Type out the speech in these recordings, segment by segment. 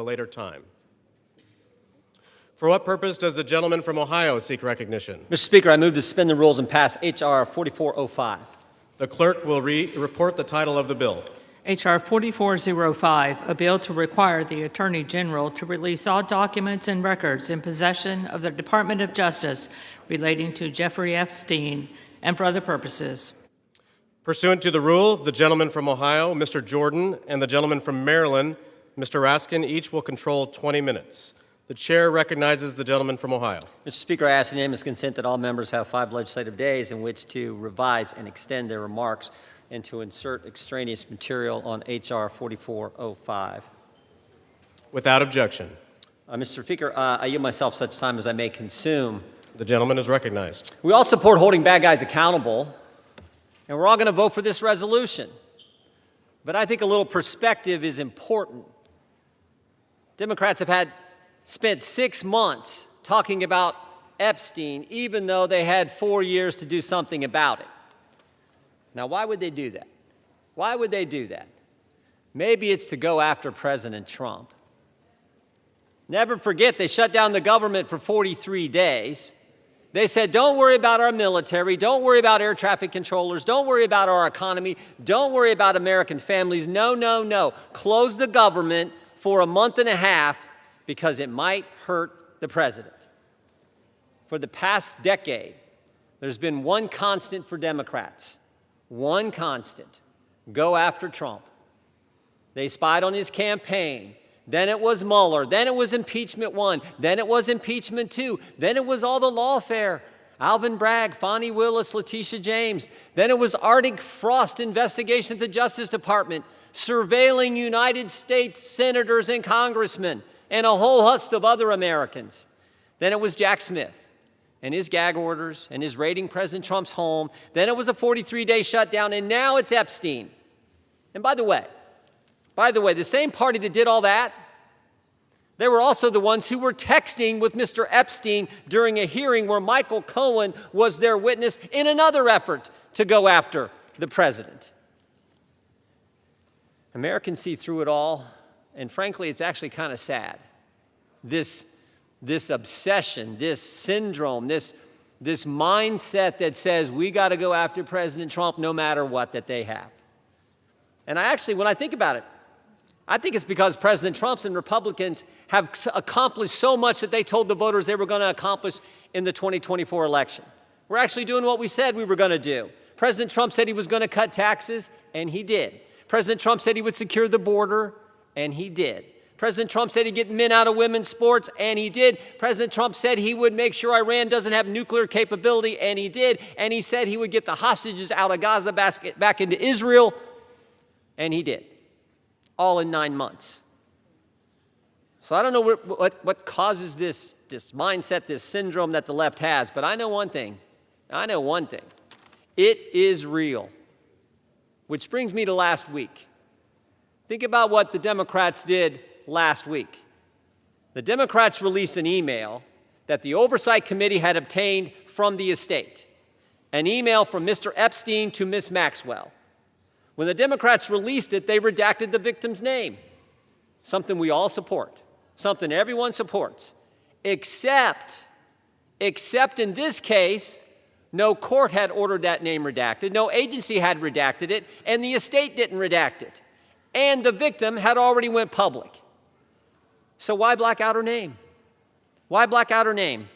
a later time. For what purpose does the gentleman from Ohio seek recognition? Mr. Speaker, I move to suspend the rules and pass H.R. 4405. The clerk will report the title of the bill. H.R. 4405, a bill to require the Attorney General to release all documents and records in possession of the Department of Justice relating to Jeffrey Epstein and for other purposes. Pursuant to the rule, the gentleman from Ohio, Mr. Jordan, and the gentleman from Maryland, Mr. Raskin, each will control 20 minutes. The chair recognizes the gentleman from Ohio. Mr. Speaker, I ask unanimous consent that all members have 5 legislative days in which to revise and extend their remarks and to insert extraneous material on H.R. 4405. Without objection. Mr. Speaker, I yield myself such time as I may consume. The gentleman is recognized. We all support holding bad guys accountable, and we're all going to vote for this resolution. But I think a little perspective is important. Democrats have spent 6 months talking about Epstein, even though they had 4 years to do something about it. Now, why would they do that? Why would they do that? Maybe it's to go after President Trump. Never forget, they shut down the government for 43 days. They said, don't worry about our military, don't worry about air traffic controllers, don't worry about our economy, don't worry about American families. No, no, no. Close the government for a month and a half because it might hurt the president. For the past decade, there's been one constant for Democrats. One constant: go after Trump. They spied on his campaign. Then it was Mueller. Then it was impeachment 1. Then it was impeachment 2. Then it was all the lawfare. Alvin Bragg, Fonnie Willis, Letitia James. Then it was Arctic Frost investigation at the Justice Department, surveilling United States senators and congressmen and a whole host of other Americans. Then it was Jack Smith and his gag orders and his raiding President Trump's home. Then it was a 43-day shutdown, and now it's Epstein. And by the way, the same party that did all that, they were also the ones who were texting with Mr. Epstein during a hearing where Michael Cohen was their witness in another effort to go after the president. Americans see through it all, and frankly, it's actually kind of sad. This obsession, this syndrome, this mindset that says we got to go after President Trump no matter what that they have. And when I think about it, I think it's because President Trump and Republicans have accomplished so much that they told the voters they were going to accomplish in the 2024 election. We're actually doing what we said we were going to do. President Trump said he was going to cut taxes, and he did. President Trump said he would secure the border, and he did. President Trump said he'd get men out of women's sports, and he did. President Trump said he would make sure Iran doesn't have nuclear capability, and he did. And he said he would get the hostages out of Gaza back into Israel, and he did. All in 9 months. So I don't know what causes this mindset, this syndrome that the left has, but I know one thing. It is real. Which brings me to last week. Think about what the Democrats did last week. The Democrats released an email that the Oversight Committee had obtained from the estate, an email from Mr. Epstein to Ms. Maxwell. When the Democrats released it, they redacted the victim's name, something we all support, something everyone supports, except in this case, no court had ordered that name redacted, no agency had redacted it, and the estate didn't redact it. And the victim had already went public. So why black out her name? Why black out her name?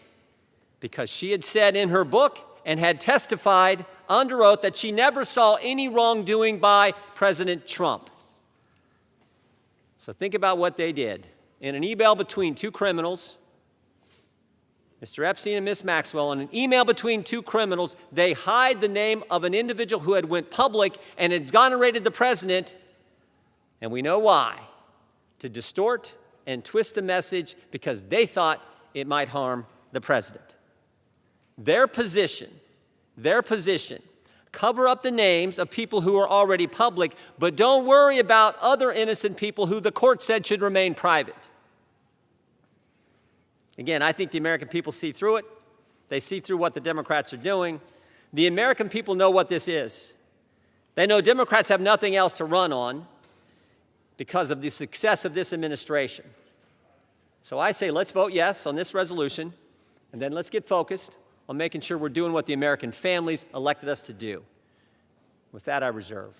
Because she had said in her book and had testified under oath that she never saw any wrongdoing by President Trump. So think about what they did. In an email between 2 criminals, Mr. Epstein and Ms. Maxwell, in an email between 2 criminals, they hide the name of an individual who had went public and exonerated the president, and we know why, to distort and twist the message because they thought it might harm the president. Their position, cover up the names of people who are already public, but don't worry about other innocent people who the court said should remain private. Again, I think the American people see through it. They see through what the Democrats are doing. The American people know what this is. They know Democrats have nothing else to run on because of the success of this administration. So I say let's vote yes on this resolution, and then let's get focused on making sure we're doing what the American families elected us to do. With that, I reserve.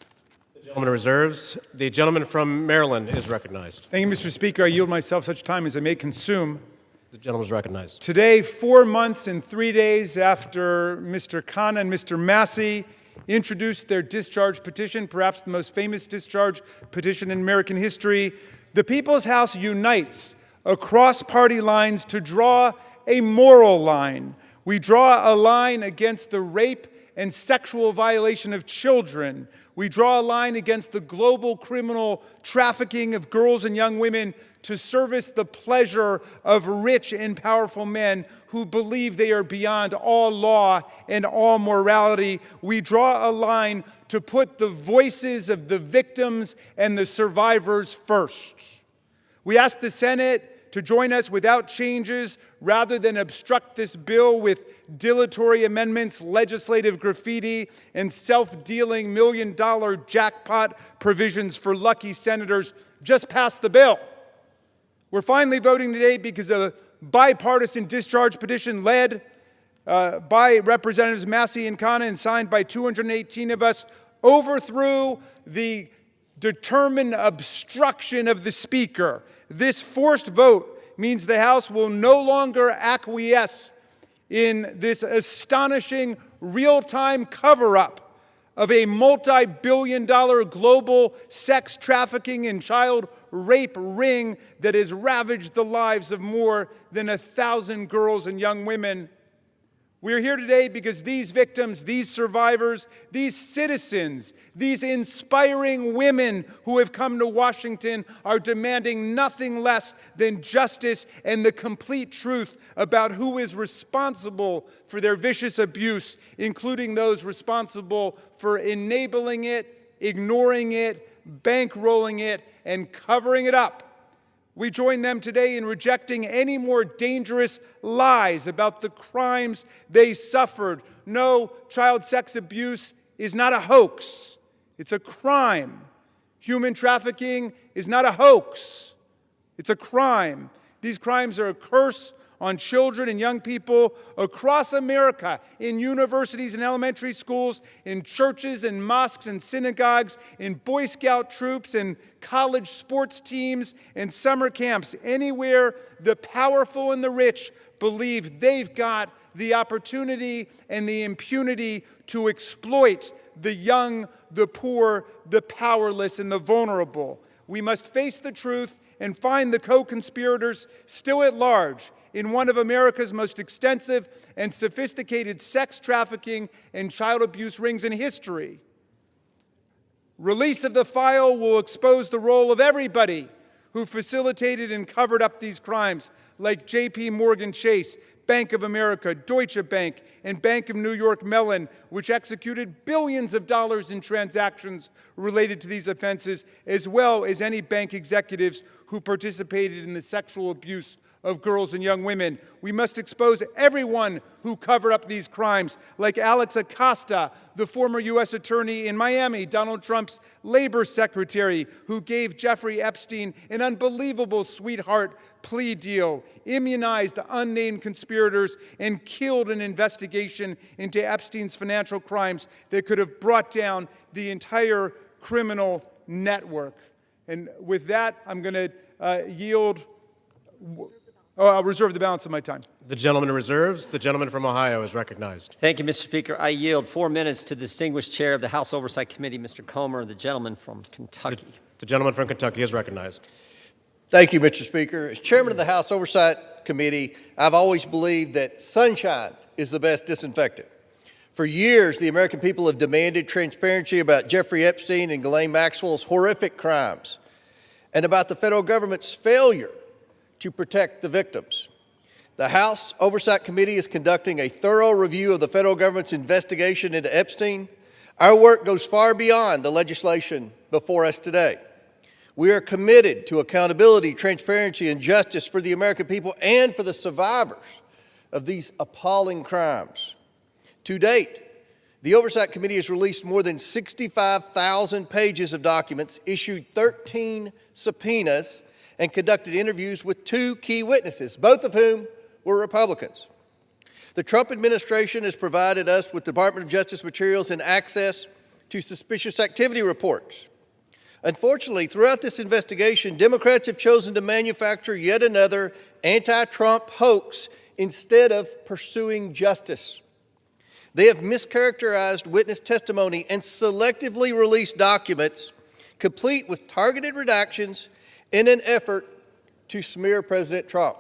The gentleman reserves. The gentleman from Maryland is recognized. Thank you, Mr. Speaker. I yield myself such time as I may consume. The gentleman is recognized. Today, 4 months and 3 days after Mr. Khanna and Mr. Massey introduced their discharge petition, perhaps the most famous discharge petition in American history, the People's House unites across party lines to draw a moral line. We draw a line against the rape and sexual violation of children. We draw a line against the global criminal trafficking of girls and young women to service the pleasure of rich and powerful men who believe they are beyond all law and all morality. We draw a line to put the voices of the victims and the survivors first. We ask the Senate to join us without changes rather than obstruct this bill with dilatory amendments, legislative graffiti, and self-dealing million-dollar jackpot provisions for lucky senators. Just pass the bill. We're finally voting today because a bipartisan discharge petition led by Representatives Massey and Khanna and signed by 218 of us overthrew the determined obstruction of the Speaker. This forced vote means the House will no longer acquiesce in this astonishing real-time cover-up of a multi-billion-dollar global sex trafficking and child rape ring that has ravaged the lives of more than 1,000 girls and young women. We're here today because these victims, these survivors, these citizens, these inspiring women who have come to Washington are demanding nothing less than justice and the complete truth about who is responsible for their vicious abuse, including those responsible for enabling it, ignoring it, bankrolling it, and covering it up. We join them today in rejecting any more dangerous lies about the crimes they suffered. No, child sex abuse is not a hoax. It's a crime. Human trafficking is not a hoax. It's a crime. These crimes are a curse on children and young people across America, in universities and elementary schools, in churches and mosques and synagogues, in Boy Scout troops and college sports teams and summer camps. Anywhere the powerful and the rich believe they've got the opportunity and the impunity to exploit the young, the poor, the powerless, and the vulnerable. We must face the truth and find the co-conspirators still at large in one of America's most extensive and sophisticated sex trafficking and child abuse rings in history. Release of the file will expose the role of everybody who facilitated and covered up these crimes, like J.P. Morgan Chase, Bank of America, Deutsche Bank, and Bank of New York Mellon, which executed billions of dollars in transactions related to these offenses, as well as any bank executives who participated in the sexual abuse of girls and young women. We must expose everyone who covered up these crimes, like Alex Acosta, the former U.S. attorney in Miami, Donald Trump's labor secretary, who gave Jeffrey Epstein an unbelievable sweetheart plea deal, immunized the unnamed conspirators, and killed an investigation into Epstein's financial crimes that could have brought down the entire criminal network. And with that, I'm going to yield. I'll reserve the balance of my time. The gentleman reserves. The gentleman from Ohio is recognized. Thank you, Mr. Speaker. I yield 4 minutes to the distinguished chair of the House Oversight Committee, Mr. Comer, the gentleman from Kentucky. The gentleman from Kentucky is recognized. Thank you, Mr. Speaker. As chairman of the House Oversight Committee, I've always believed that sunshine is the best disinfectant. For years, the American people have demanded transparency about Jeffrey Epstein and Ghislaine Maxwell's horrific crimes and about the federal government's failure to protect the victims. The House Oversight Committee is conducting a thorough review of the federal government's investigation into Epstein. Our work goes far beyond the legislation before us today. We are committed to accountability, transparency, and justice for the American people and for the survivors of these appalling crimes. To date, the Oversight Committee has released more than 65,000 pages of documents, issued 13 subpoenas, and conducted interviews with 2 key witnesses, both of whom were Republicans. The Trump administration has provided us with Department of Justice materials and access to suspicious activity reports. Unfortunately, throughout this investigation, Democrats have chosen to manufacture yet another anti-Trump hoax instead of pursuing justice. They have mischaracterized witness testimony and selectively released documents complete with targeted redactions in an effort to smear President Trump.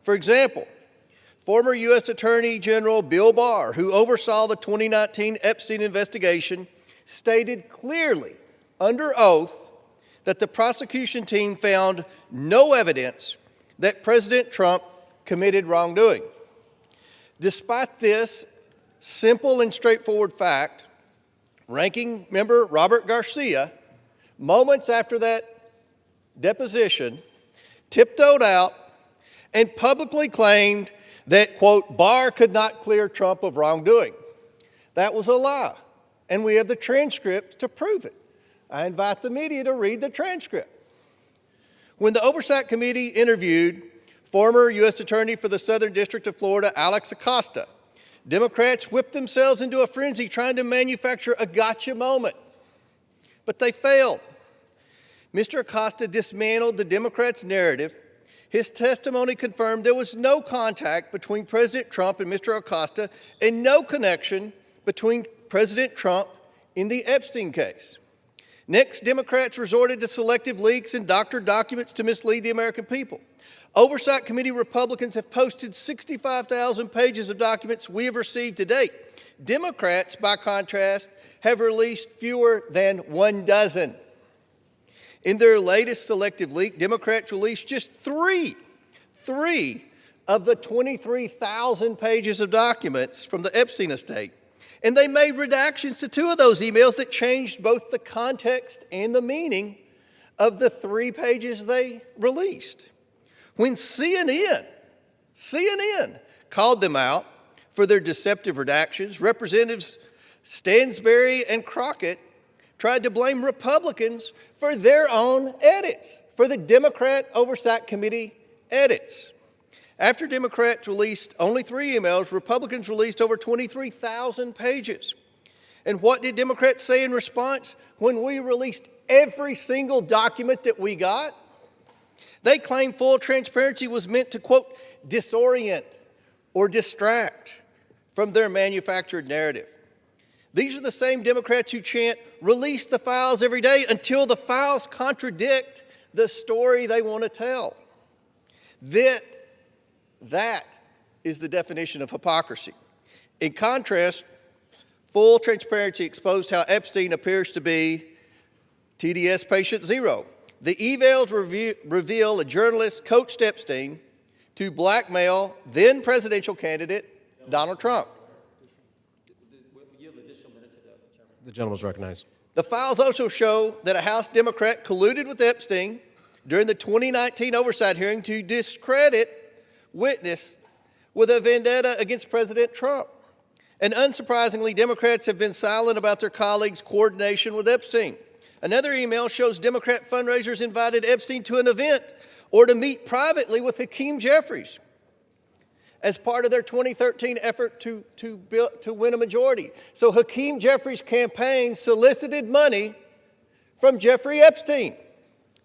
For example, former U.S. Attorney General Bill Barr, who oversaw the 2019 Epstein investigation, stated clearly under oath that the prosecution team found no evidence that President Trump committed wrongdoing. Despite this simple and straightforward fact, Ranking Member Robert Garcia, moments after that deposition, tiptoed out and publicly claimed that, quote, Barr could not clear Trump of wrongdoing. That was a lie, and we have the transcript to prove it. I invite the media to read the transcript. When the Oversight Committee interviewed former U.S. Attorney for the Southern District of Florida, Alex Acosta, Democrats whipped themselves into a frenzy trying to manufacture a gotcha moment, but they failed. Mr. Acosta dismantled the Democrats' narrative. His testimony confirmed there was no contact between President Trump and Mr. Acosta and no connection between President Trump in the Epstein case. Next, Democrats resorted to selective leaks and doctored documents to mislead the American people. Oversight Committee Republicans have posted 65,000 pages of documents we have received to date. Democrats, by contrast, have released fewer than 1 dozen. In their latest selective leak, Democrats released just three of the 23,000 pages of documents from the Epstein estate. And they made redactions to 2 of those emails that changed both the context and the meaning of the 3 pages they released. When CNN called them out for their deceptive redactions, Representatives Stansbury and Crockett tried to blame Republicans for their own edits, for the Democrat Oversight Committee edits. After Democrats released only 3 emails, Republicans released over 23,000 pages. And what did Democrats say in response when we released every single document that we got? They claimed full transparency was meant to, quote, disorient or distract from their manufactured narrative. These are the same Democrats who chant, release the files every day until the files contradict the story they want to tell. That is the definition of hypocrisy. In contrast, full transparency exposed how Epstein appears to be TDS patient 0. The emails reveal a journalist coached Epstein to blackmail then presidential candidate Donald Trump. The gentleman is recognized. The files also show that a House Democrat colluded with Epstein during the 2019 oversight hearing to discredit witness with a vendetta against President Trump. And unsurprisingly, Democrats have been silent about their colleagues' coordination with Epstein. Another email shows Democrat fundraisers invited Epstein to an event or to meet privately with Hakeem Jeffries as part of their 2013 effort to win a majority. So Hakeem Jeffries' campaign solicited money from Jeffrey Epstein.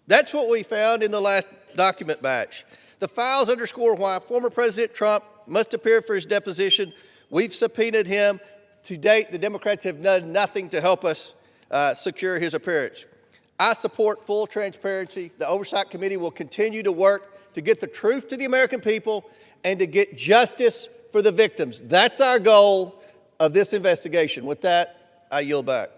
That's what we found in the last document batch. The files underscore why former President Trump must appear for his deposition. We've subpoenaed him. To date, the Democrats have done nothing to help us secure his appearance. I support full transparency. The Oversight Committee will continue to work to get the truth to the American people and to get justice for the victims. That's our goal of this investigation. With that, I yield back.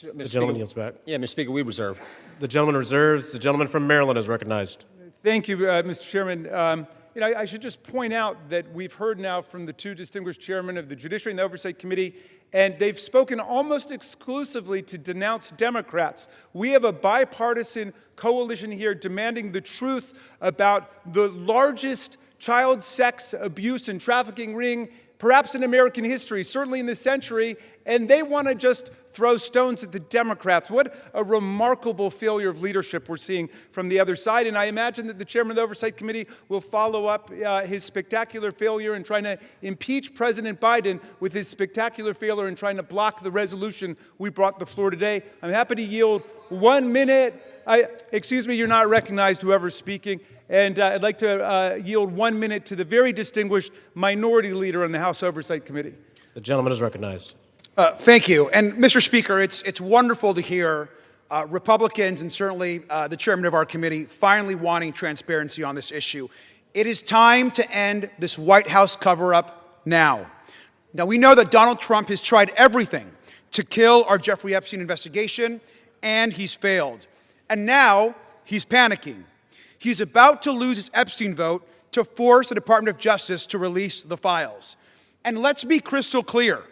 The gentleman yields back. Yeah, Mr. Speaker, we reserve. The gentleman reserves. The gentleman from Maryland is recognized. Thank you, Mr. Chairman. I should just point out that we've heard now from the 2 distinguished chairmen of the Judiciary and the Oversight Committee, and they've spoken almost exclusively to denounce Democrats. We have a bipartisan coalition here demanding the truth about the largest child sex abuse and trafficking ring, perhaps in American history, certainly in this century, and they want to just throw stones at the Democrats. What a remarkable failure of leadership we're seeing from the other side. And I imagine that the chairman of the Oversight Committee will follow up his spectacular failure in trying to impeach President Biden with his spectacular failure in trying to block the resolution we brought to the floor today. I'm happy to yield 1 minute. Excuse me, you're not recognized, whoever's speaking. And I'd like to yield 1 minute to the very distinguished minority leader on the House Oversight Committee. The gentleman is recognized. Thank you. And Mr. Speaker, it's wonderful to hear Republicans and certainly the chairman of our committee finally wanting transparency on this issue. It is time to end this White House cover-up now. Now, we know that Donald Trump has tried everything to kill our Jeffrey Epstein investigation, and he's failed. And now he's panicking. He's about to lose his Epstein vote to force the Department of Justice to release the files. And let's be crystal clear.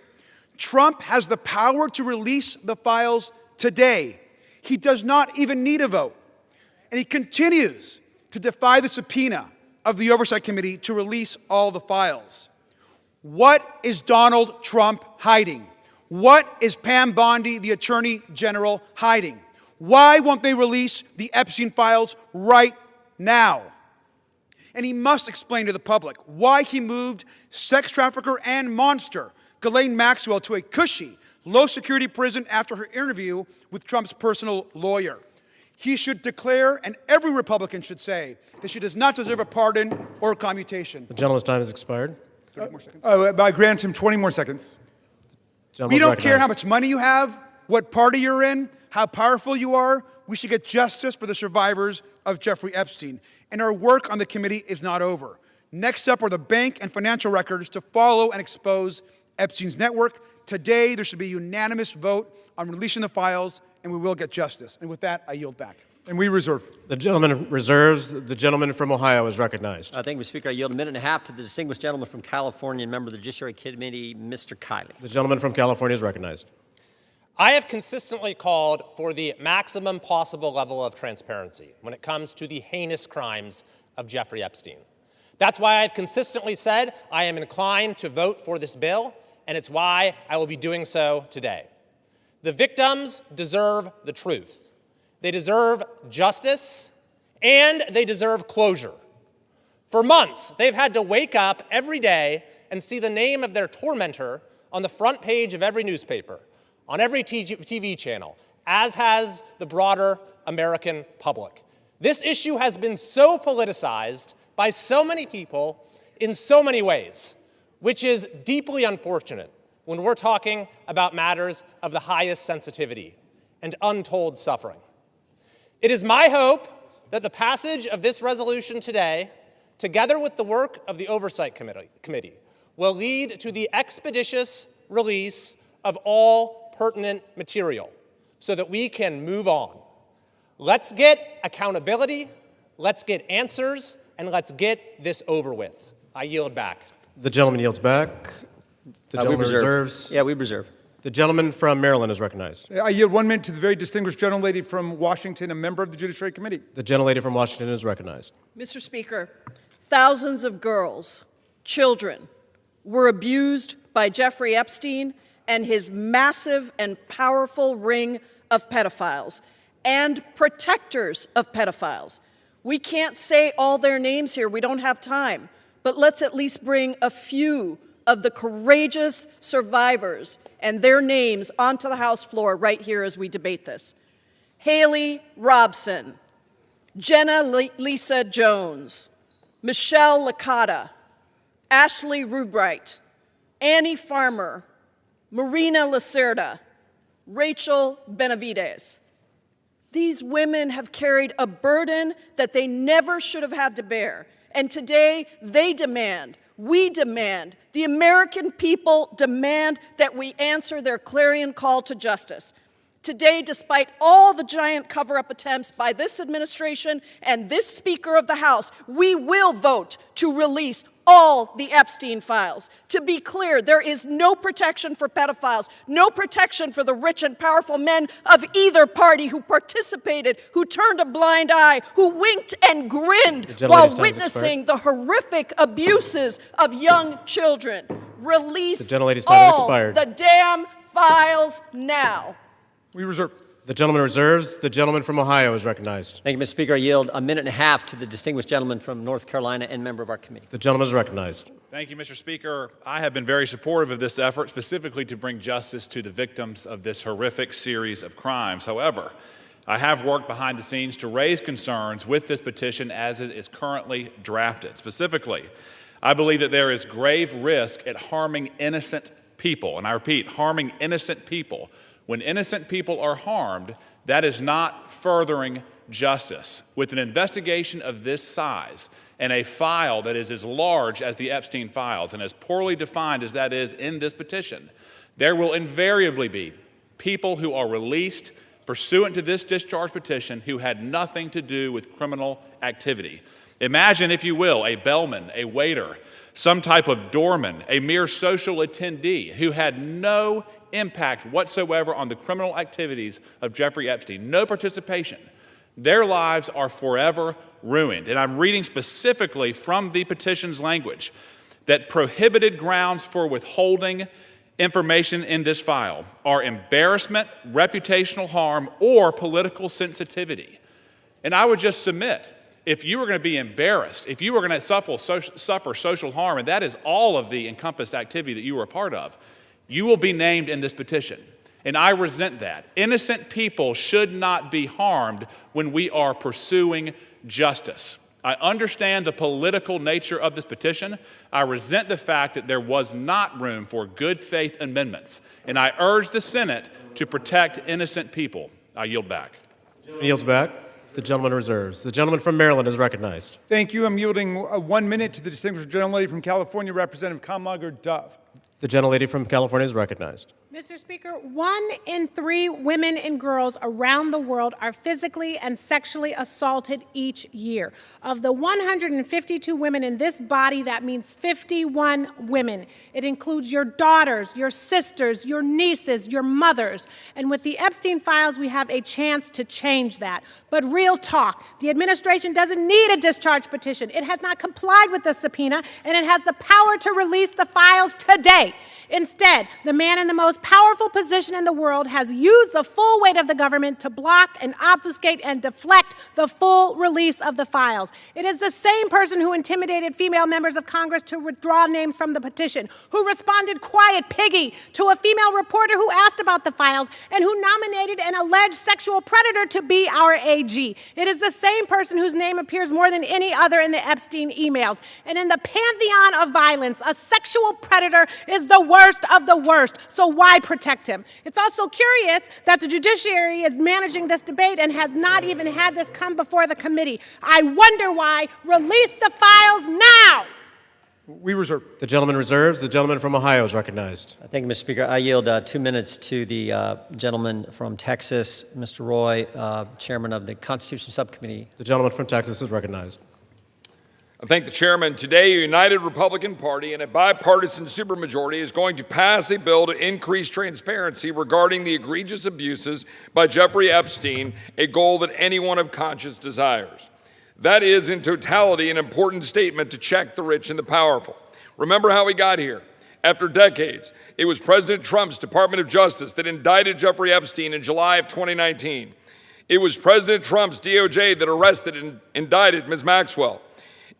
Trump has the power to release the files today. He does not even need a vote. And he continues to defy the subpoena of the Oversight Committee to release all the files. What is Donald Trump hiding? What is Pam Bondi, the Attorney General, hiding? Why won't they release the Epstein files right now? And he must explain to the public why he moved sex trafficker and monster Ghislaine Maxwell to a cushy, low-security prison after her interview with Trump's personal lawyer. He should declare, and every Republican should say, that she does not deserve a pardon or a commutation. The gentleman's time has expired. 30 more seconds. I grant him 20 more seconds. Gentleman We is don't recognized. care how much money you have, what party you're in, how powerful you are. We should get justice for the survivors of Jeffrey Epstein. And our work on the committee is not over. Next up are the bank and financial records to follow and expose Epstein's network. Today, there should be a unanimous vote on releasing the files, and we will get justice. And with that, I yield back. And we reserve. The gentleman reserves. The gentleman from Ohio is recognized. Thank you, Mr. Speaker. I yield a minute and a half to the distinguished gentleman from California and member of the Judiciary Committee, Mr. Kiley. The gentleman from California is recognized. I have consistently called for the maximum possible level of transparency when it comes to the heinous crimes of Jeffrey Epstein. That's why I've consistently said I am inclined to vote for this bill, and it's why I will be doing so today. The victims deserve the truth. They deserve justice, and they deserve closure. For months, they've had to wake up every day and see the name of their tormentor on the front page of every newspaper, on every TV channel, as has the broader American public. This issue has been so politicized by so many people in so many ways, which is deeply unfortunate when we're talking about matters of the highest sensitivity and untold suffering. It is my hope that the passage of this resolution today, together with the work of the Oversight Committee, will lead to the expeditious release of all pertinent material so that we can move on. Let's get accountability, let's get answers, and let's get this over with. I yield back. The gentleman yields back. The gentleman reserves. Yeah, we reserve. The gentleman from Maryland is recognized. I yield 1 minute to the very distinguished gentlelady from Washington, a member of the Judiciary Committee. The gentlelady from Washington is recognized. Mr. Speaker, thousands of girls, children, were abused by Jeffrey Epstein and his massive and powerful ring of pedophiles and protectors of pedophiles. We can't say all their names here. We don't have time. But let's at least bring a few of the courageous survivors and their names onto the House floor right here as we debate this. Haley Robson, Jenna Lisa Jones, Michelle Licata, Ashley Rubright, Annie Farmer, Marina Lacerda, Rachel Benavides. These women have carried a burden that they never should have had to bear. And today, they demand, we demand, the American people demand that we answer their clarion call to justice. Today, despite all the giant cover-up attempts by this administration and this Speaker of the House, we will vote to release all the Epstein files. To be clear, there is no protection for pedophiles, no protection for the rich and powerful men of either party who participated, who turned a blind eye, who winked and grinned while witnessing the horrific abuses of young children. Release all the damn files now. We reserve. The gentleman reserves. The gentleman from Ohio is recognized. Thank you, Mr. Speaker. I yield a minute and a half to the distinguished gentleman from North Carolina and member of our committee. The gentleman is recognized. Thank you, Mr. Speaker. I have been very supportive of this effort, specifically to bring justice to the victims of this horrific series of crimes. However, I have worked behind the scenes to raise concerns with this petition as it is currently drafted. Specifically, I believe that there is grave risk at harming innocent people. And I repeat, harming innocent people. When innocent people are harmed, that is not furthering justice. With an investigation of this size and a file that is as large as the Epstein files and as poorly defined as that is in this petition, there will invariably be people who are released pursuant to this discharge petition who had nothing to do with criminal activity. Imagine, if you will, a bellman, a waiter, some type of doorman, a mere social attendee who had no impact whatsoever on the criminal activities of Jeffrey Epstein, no participation. Their lives are forever ruined. And I'm reading specifically from the petition's language that prohibited grounds for withholding information in this file are embarrassment, reputational harm, or political sensitivity. And I would just submit, if you were going to be embarrassed, if you were going to suffer social harm, and that is all of the encompassed activity that you were a part of, you will be named in this petition. And I resent that. Innocent people should not be harmed when we are pursuing justice. I understand the political nature of this petition. I resent the fact that there was not room for good faith amendments. And I urge the Senate to protect innocent people. I yield back. He yields back. The gentleman reserves. The gentleman from Maryland is recognized. Thank you. I'm yielding 1 minute to the distinguished gentlelady from California, Representative Kamlager-Dove. The gentlelady from California is recognized. Mr. Speaker, 1 in 3 women and girls around the world are physically and sexually assaulted each year. Of the 152 women in this body, that means 51 women. It includes your daughters, your sisters, your nieces, your mothers. And with the Epstein files, we have a chance to change that. But real talk, the administration doesn't need a discharge petition. It has not complied with the subpoena, and it has the power to release the files today. Instead, the man in the most powerful position in the world has used the full weight of the government to block and obfuscate and deflect the full release of the files. It is the same person who intimidated female members of Congress to withdraw names from the petition, who responded quiet piggy to a female reporter who asked about the files, and who nominated an alleged sexual predator to be our AG. It is the same person whose name appears more than any other in the Epstein emails. And in the pantheon of violence, a sexual predator is the worst of the worst, so why protect him? It's also curious that the judiciary is managing this debate and has not even had this come before the committee. I wonder why. Release the files now! We reserve. The gentleman reserves. The gentleman from Ohio is recognized. Thank you, Mr. Speaker. I yield 2 minutes to the gentleman from Texas, Mr. Roy, chairman of the Constitution Subcommittee. The gentleman from Texas is recognized. I thank the chairman. Today, a united Republican Party and a bipartisan supermajority is going to pass a bill to increase transparency regarding the egregious abuses by Jeffrey Epstein, a goal that anyone of conscience desires. That is, in totality, an important statement to check the rich and the powerful. Remember how we got here. After decades, it was President Trump's Department of Justice that indicted Jeffrey Epstein in July of 2019. It was President Trump's DOJ that arrested and indicted Ms. Maxwell.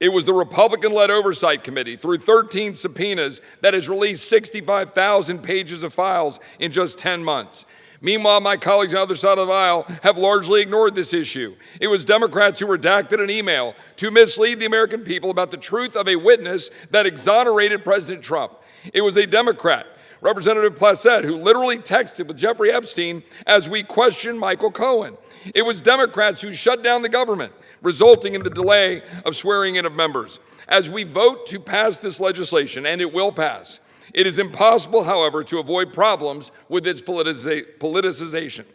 It was the Republican-led Oversight Committee, through 13 subpoenas, that has released 65,000 pages of files in just 10 months. Meanwhile, my colleagues on the other side of the aisle have largely ignored this issue. It was Democrats who redacted an email to mislead the American people about the truth of a witness that exonerated President Trump. It was a Democrat, Representative Plassett, who literally texted with Jeffrey Epstein as we questioned Michael Cohen. It was Democrats who shut down the government, resulting in the delay of swearing in of members. As we vote to pass this legislation, and it will pass, it is impossible, however, to avoid problems with its politicization.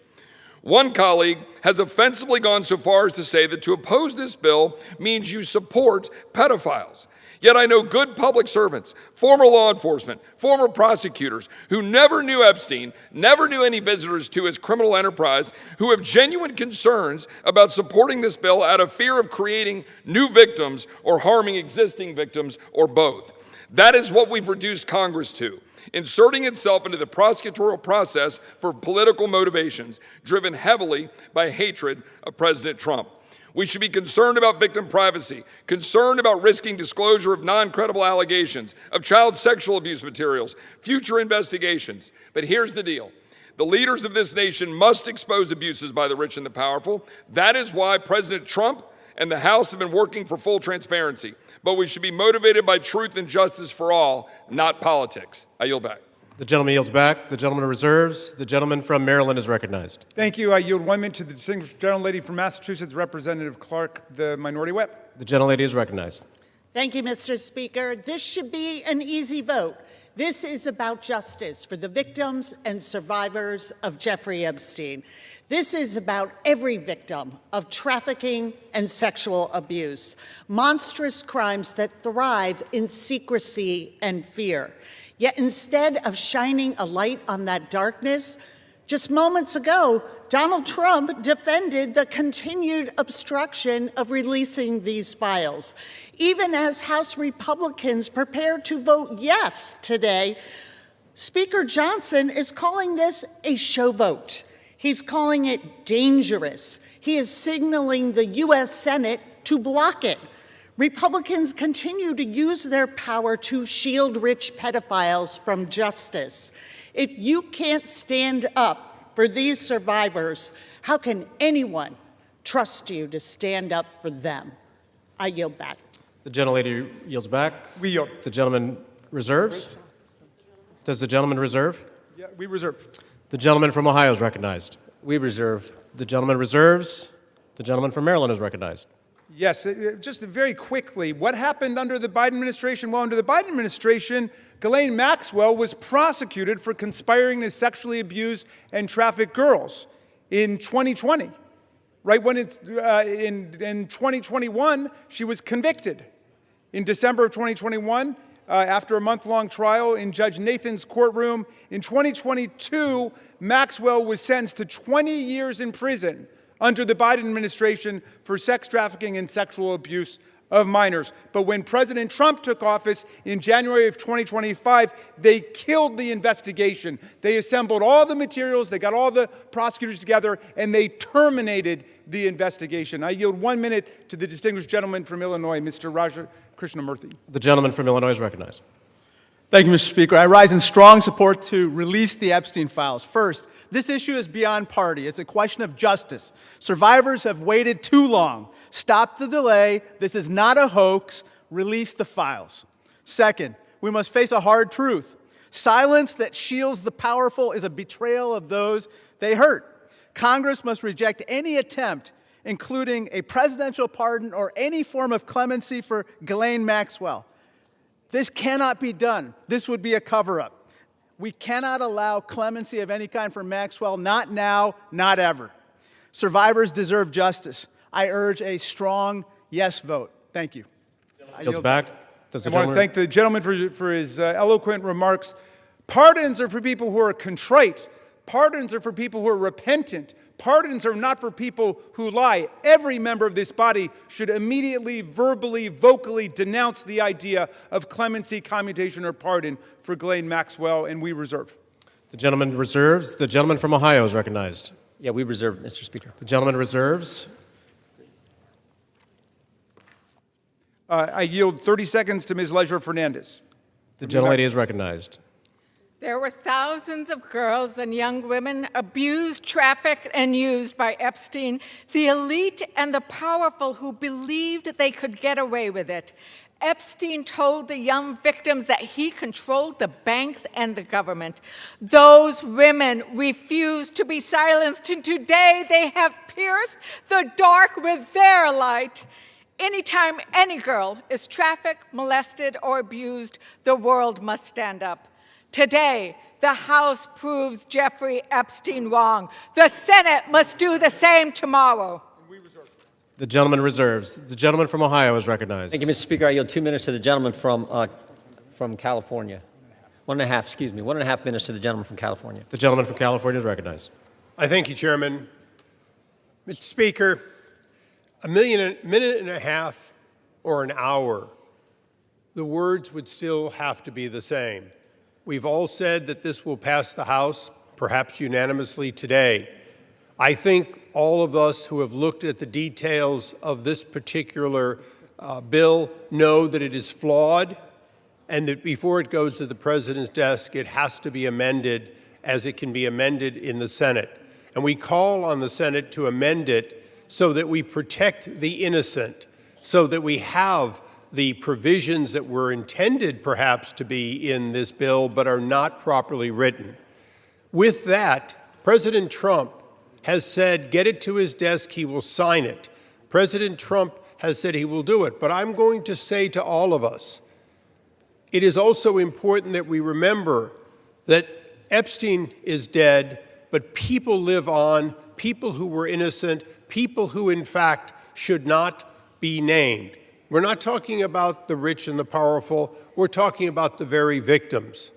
One colleague has offensively gone so far as to say that to oppose this bill means you support pedophiles. Yet I know good public servants, former law enforcement, former prosecutors who never knew Epstein, never knew any visitors to his criminal enterprise, who have genuine concerns about supporting this bill out of fear of creating new victims or harming existing victims or both. That is what we've reduced Congress to. inserting itself into the prosecutorial process for political motivations, driven heavily by hatred of President Trump. We should be concerned about victim privacy, concerned about risking disclosure of non-credible allegations, of child sexual abuse materials, future investigations. But here's the deal. The leaders of this nation must expose abuses by the rich and the powerful. That is why President Trump and the House have been working for full transparency. But we should be motivated by truth and justice for all, not politics. I yield back. The gentleman yields back. The gentleman reserves. The gentleman from Maryland is recognized. Thank you. I yield 1 minute to the distinguished gentlelady from Massachusetts, Representative Clark, the Minority Whip. The gentlelady is recognized. Thank you, Mr. Speaker. This should be an easy vote. This is about justice for the victims and survivors of Jeffrey Epstein. This is about every victim of trafficking and sexual abuse, monstrous crimes that thrive in secrecy and fear. Yet instead of shining a light on that darkness, just moments ago, Donald Trump defended the continued obstruction of releasing these files. Even as House Republicans prepare to vote yes today, Speaker Johnson is calling this a show vote. He's calling it dangerous. He is signaling the U.S. Senate to block it. Republicans continue to use their power to shield rich pedophiles from justice. If you can't stand up for these survivors, how can anyone trust you to stand up for them? I yield back. The gentlelady yields back. We yield. The gentleman reserves. Does the gentleman reserve? Yeah, we reserve. The gentleman from Ohio is recognized. We reserve. The gentleman reserves. The gentleman from Maryland is recognized. Yes, just very quickly, what happened under the Biden administration? Well, under the Biden administration, Ghislaine Maxwell was prosecuted for conspiring to sexually abuse and traffic girls in 2020. Right when it's in 2021, she was convicted. In December of 2021, after a month-long trial in Judge Nathan's courtroom, in 2022, Maxwell was sentenced to 20 years in prison under the Biden administration for sex trafficking and sexual abuse of minors. But when President Trump took office in January of 2025, they killed the investigation. They assembled all the materials, they got all the prosecutors together, and they terminated the investigation. I yield 1 minute to the distinguished gentleman from Illinois, Mr. Raja Krishnamurthy. The gentleman from Illinois is recognized. Thank you, Mr. Speaker. I rise in strong support to release the Epstein files. First, this issue is beyond party. It's a question of justice. Survivors have waited too long. Stop the delay. This is not a hoax. Release the files. Second, we must face a hard truth. Silence that shields the powerful is a betrayal of those they hurt. Congress must reject any attempt, including a presidential pardon or any form of clemency for Ghislaine Maxwell. This cannot be done. This would be a cover-up. We cannot allow clemency of any kind for Maxwell, not now, not ever. Survivors deserve justice. I urge a strong yes vote. Thank you. Yields back. I want to thank the gentleman for his eloquent remarks. Pardons are for people who are contrite. Pardons are for people who are repentant. Pardons are not for people who lie. Every member of this body should immediately, verbally, vocally denounce the idea of clemency, commutation, or pardon for Ghislaine Maxwell, and we reserve. The gentleman reserves. The gentleman from Ohio is recognized. Yeah, we reserve, Mr. Speaker. The gentleman reserves. I yield 30 seconds to Ms. Leisure Fernandez. The gentlelady is recognized. There were thousands of girls and young women abused, trafficked, and used by Epstein, the elite and the powerful who believed they could get away with it. Epstein told the young victims that he controlled the banks and the government. Those women refused to be silenced, and today they have pierced the dark with their light. Anytime any girl is trafficked, molested, or abused, the world must stand up. Today, the House proves Jeffrey Epstein wrong. The Senate must do the same tomorrow. The gentleman reserves. The gentleman from Ohio is recognized. Thank you, Mr. Speaker. I yield 2 minutes to the gentleman from California. 1.5 minutes to the gentleman from California. The gentleman from California is recognized. I thank you, Chairman. Mr. Speaker, a minute and a half or an hour, the words would still have to be the same. We've all said that this will pass the House, perhaps unanimously today. I think all of us who have looked at the details of this particular bill know that it is flawed and that before it goes to the President's desk, it has to be amended as it can be amended in the Senate. And we call on the Senate to amend it so that we protect the innocent, so that we have the provisions that were intended perhaps to be in this bill but are not properly written. With that, President Trump has said, get it to his desk, he will sign it. President Trump has said he will do it. But I'm going to say to all of us, it is also important that we remember that Epstein is dead, but people live on, people who were innocent, people who in fact should not be named. We're not talking about the rich and the powerful, we're talking about the very victims.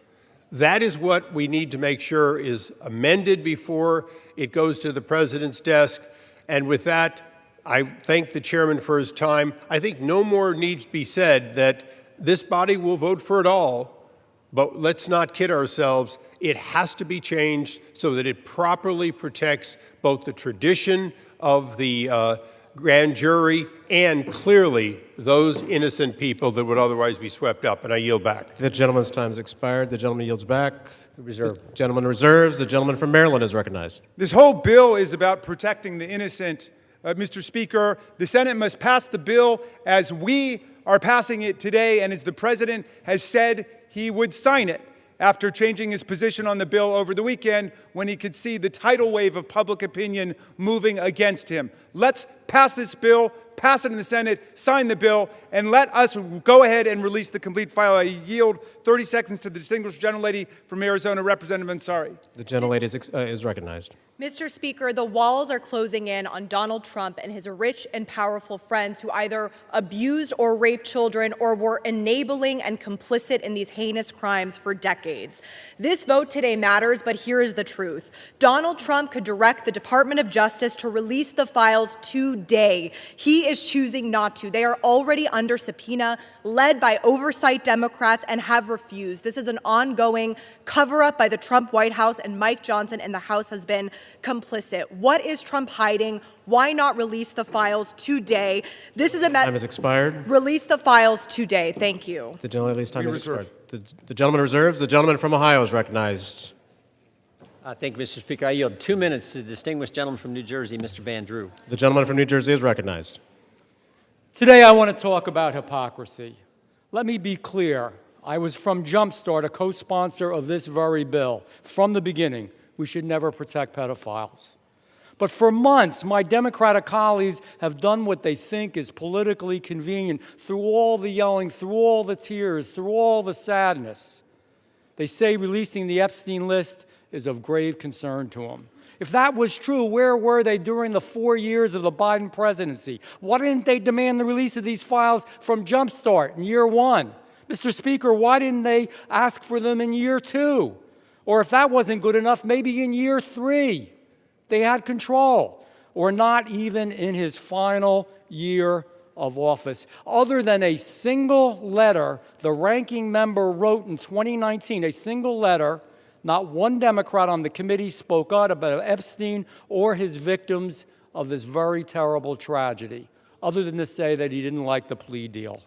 That is what we need to make sure is amended before it goes to the President's desk. And with that, I thank the chairman for his time. I think no more needs to be said that this body will vote for it all, but let's not kid ourselves. It has to be changed so that it properly protects both the tradition of the grand jury and clearly those innocent people that would otherwise be swept up. And I yield back. The gentleman's time has expired. The gentleman yields back. The gentleman reserves. The gentleman from Maryland is recognized. This whole bill is about protecting the innocent. Mr. Speaker, the Senate must pass the bill as we are passing it today and as the President has said he would sign it after changing his position on the bill over the weekend when he could see the tidal wave of public opinion moving against him. Let's pass this bill, pass it in the Senate, sign the bill, and let us go ahead and release the complete file. I yield 30 seconds to the distinguished gentlelady from Arizona, Representative Ansari. The gentlelady is recognized. Mr. Speaker, the walls are closing in on Donald Trump and his rich and powerful friends who either abused or raped children or were enabling and complicit in these heinous crimes for decades. This vote today matters, but here is the truth. Donald Trump could direct the Department of Justice to release the files today. He is choosing not to. They are already under subpoena, led by Oversight Democrats, and have refused. This is an ongoing cover-up by the Trump White House, and Mike Johnson and the House has been complicit. What is Trump hiding? Why not release the files today? This is a time has expired. Release the files today. Thank you. The gentlelady's time has expired. The gentleman reserves. The gentleman from Ohio is recognized. Thank you, Mr. Speaker. I yield 2 minutes to the distinguished gentleman from New Jersey, Mr. Van Drew. The gentleman from New Jersey is recognized. Today I want to talk about hypocrisy. Let me be clear. I was from Jumpstart, a co-sponsor of this very bill. From the beginning, we should never protect pedophiles. But for months, my Democratic colleagues have done what they think is politically convenient through all the yelling, through all the tears, through all the sadness. They say releasing the Epstein list is of grave concern to them. If that was true, where were they during the 4 years of the Biden presidency? Why didn't they demand the release of these files from Jumpstart in year 1? Mr. Speaker, why didn't they ask for them in year 2? Or if that wasn't good enough, maybe in year 3. They had control, or not even in his final year of office. Other than a single letter the ranking member wrote in 2019, a single letter, not one Democrat on the committee spoke out about Epstein or his victims of this very terrible tragedy, other than to say that he didn't like the plea deal.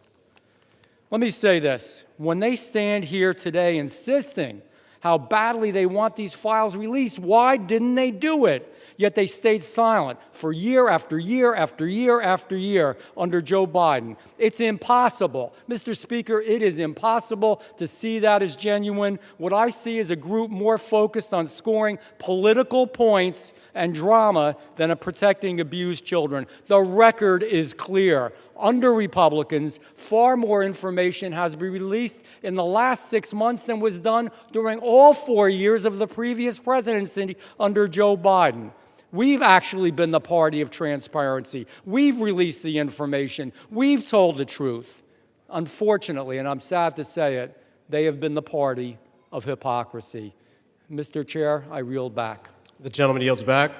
Let me say this. When they stand here today insisting how badly they want these files released, why didn't they do it? Yet they stayed silent for year after year after year after year under Joe Biden. It's impossible. Mr. Speaker, it is impossible to see that as genuine. What I see is a group more focused on scoring political points and drama than on protecting abused children. The record is clear. Under Republicans, far more information has been released in the last 6 months than was done during all 4 years of the previous presidency under Joe Biden. We've actually been the party of transparency. We've released the information. We've told the truth. Unfortunately, and I'm sad to say it, they have been the party of hypocrisy. Mr. Chair, I yield back. The gentleman yields back.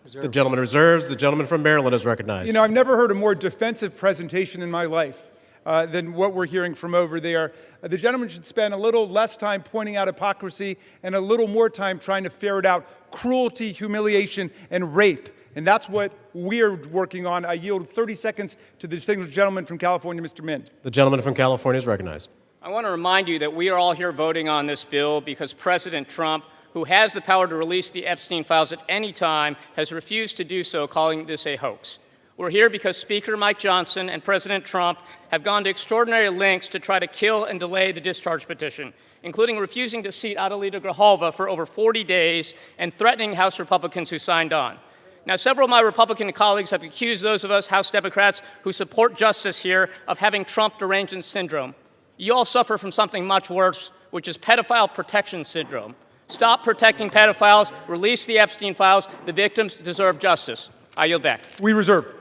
The gentleman reserves. The gentleman from Maryland is recognized. You know, I've never heard a more defensive presentation in my life. than what we're hearing from over there. The gentleman should spend a little less time pointing out hypocrisy and a little more time trying to ferret out cruelty, humiliation, and rape. And that's what we're working on. I yield 30 seconds to the distinguished gentleman from California, Mr. Min. The gentleman from California is recognized. I want to remind you that we are all here voting on this bill because President Trump, who has the power to release the Epstein files at any time, has refused to do so, calling this a hoax. We're here because Speaker Mike Johnson and President Trump have gone to extraordinary lengths to try to kill and delay the discharge petition, including refusing to seat Adelita Grijalva for over 40 days and threatening House Republicans who signed on. Now, several of my Republican colleagues have accused those of us House Democrats who support justice here of having Trump derangement syndrome. You all suffer from something much worse, which is pedophile protection syndrome. Stop protecting pedophiles, release the Epstein files. The victims deserve justice. I yield back. We reserve.